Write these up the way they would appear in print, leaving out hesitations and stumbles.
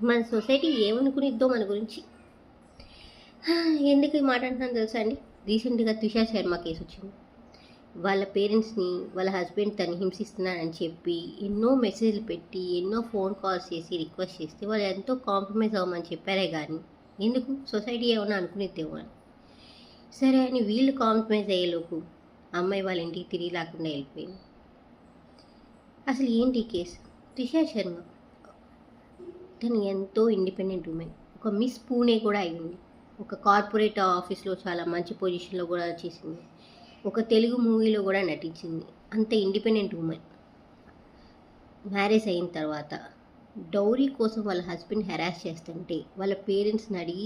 మన సొసైటీ ఏమనుకునిద్దో మన గురించి. ఎందుకు ఈ మాట అంటున్నాను తెలుసా అండి? రీసెంట్గా త్రిషా శర్మ కేసు వచ్చింది. వాళ్ళ పేరెంట్స్ని వాళ్ళ హస్బెండ్ తను హింసిస్తున్నారని చెప్పి ఎన్నో మెసేజ్లు పెట్టి ఎన్నో ఫోన్ కాల్స్ చేసి రిక్వెస్ట్ చేస్తే వాళ్ళు ఎంతో కాంప్రమైజ్ అవ్వమని చెప్పారే కానీ ఎందుకు సొసైటీ ఏమన్నా అనుకునేదేమో అని. సరే అని వీళ్ళు కాంప్రమైజ్ అయ్యేలోపు అమ్మాయి వాళ్ళ ఇంటికి తిరిగి లేకుండా వెళ్ళిపోయింది. అసలు ఏంటి కేసు? త్రిషా శర్మ తను ఎంతో ఇండిపెండెంట్ ఉమెన్. ఒక మిస్ పూణే కూడా అయింది. ఒక కార్పొరేట్ ఆఫీస్లో చాలా మంచి పొజిషన్లో కూడా చేసింది. ఒక తెలుగు మూవీలో కూడా నటించింది. అంత ఇండిపెండెంట్ ఉమెన్. మ్యారేజ్ అయిన తర్వాత డౌరీ కోసం వాళ్ళ హస్బెండ్ హెరాస్ చేస్తుంటే వాళ్ళ పేరెంట్స్ని అడిగి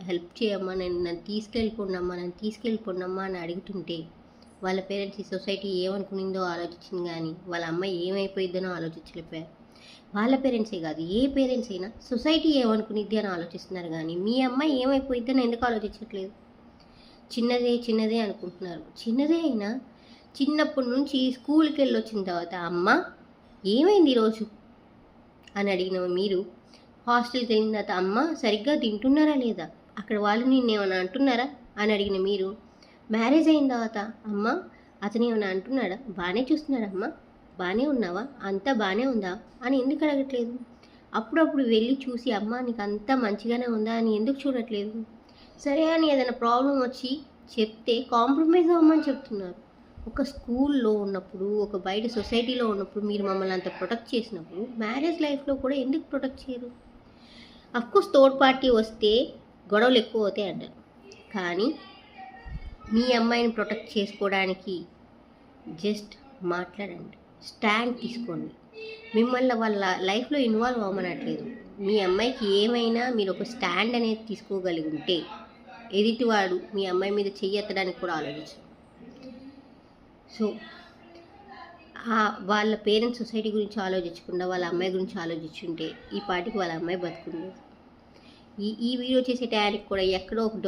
హెల్ప్ చేయమ్మా, నన్ను తీసుకెళ్ళిపోండమ్మా అని అడుగుతుంటే వాళ్ళ పేరెంట్స్ ఈ సొసైటీ ఏమనుకునిందో ఆలోచించింది కానీ వాళ్ళ అమ్మాయి ఏమైపోయిద్దనో ఆలోచించలేకపోయారు. వాళ్ళ పేరెంట్సే కాదు, ఏ పేరెంట్స్ అయినా సొసైటీ ఏమనుకునిద్ది అని ఆలోచిస్తున్నారు కానీ మీ అమ్మాయి ఏమైపోయిద్దని ఎందుకు ఆలోచించట్లేదు? చిన్నదే అనుకుంటున్నారు. చిన్నదే అయినా చిన్నప్పటి నుంచి స్కూల్కి వెళ్ళి వచ్చిన తర్వాత అమ్మ ఏమైంది ఈరోజు అని అడిగిన మీరు, హాస్టల్కి వెళ్ళిన తర్వాత అమ్మ సరిగ్గా తింటున్నారా లేదా, అక్కడ వాళ్ళు నిన్నేమైనా అంటున్నారా అని అడిగిన మీరు, మ్యారేజ్ అయిన తర్వాత అమ్మ అతను ఏమైనా అంటున్నాడా, బాగానే చూస్తున్నాడమ్మా, బాగానే ఉన్నావా, అంతా బాగానే ఉందా అని ఎందుకు అడగట్లేదు? అప్పుడప్పుడు వెళ్ళి చూసి అమ్మ నీకు అంతా మంచిగానే ఉందా అని ఎందుకు చూడట్లేదు? సరే అని ఏదైనా ప్రాబ్లం వచ్చి చెప్తే కాంప్రమైజ్ అవ్వమని చెప్తున్నారు. ఒక స్కూల్లో ఉన్నప్పుడు, ఒక బయట సొసైటీలో ఉన్నప్పుడు మీరు మమ్మల్ని అంత ప్రొటెక్ట్ చేసినప్పుడు మ్యారేజ్ లైఫ్లో కూడా ఎందుకు ప్రొటెక్ట్ చేయరు? అఫ్కోర్స్ థర్డ్ పార్టీ వస్తే గొడవలు ఎక్కువ అవుతాయి అంటారు, కానీ మీ అమ్మాయిని ప్రొటెక్ట్ చేసుకోవడానికి జస్ట్ మాట్లాడండి, స్టాండ్ తీసుకోండి. మిమ్మల్ని వాళ్ళ లైఫ్లో ఇన్వాల్వ్ అవ్వమనట్లేదు. మీ అమ్మాయికి ఏమైనా మీరు ఒక స్టాండ్ అనేది తీసుకోగలిగి ఉంటే ఎదుటివాడు మీ అమ్మాయి మీద చెయ్యెత్తడానికి కూడా ఆలోచించు. సో వాళ్ళ పేరెంట్స్ సొసైటీ గురించి ఆలోచించకుండా వాళ్ళ అమ్మాయి గురించి ఆలోచించుంటే ఈ పాటికి వాళ్ళ అమ్మాయి బతుకుంది. ఈ వీడియో చేసే టయానికి కూడా ఎక్కడో ఒక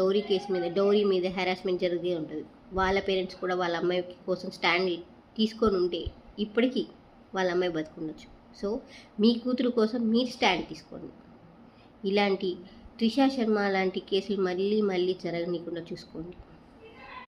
డౌరీ మీద హెరాస్మెంట్ జరిగే ఉంటుంది. వాళ్ళ పేరెంట్స్ కూడా వాళ్ళ అమ్మాయి కోసం స్టాండ్ తీసుకొని ఉంటే ఇప్పటికీ వాళ్ళ అమ్మాయి బతుకుండొచ్చు. సో మీ కూతురు కోసం మీరు స్టాండ్ తీసుకోండి. ఇలాంటి త్రిషా శర్మ లాంటి కేసులు మళ్ళీ జరగనీయకుండా చూసుకోండి.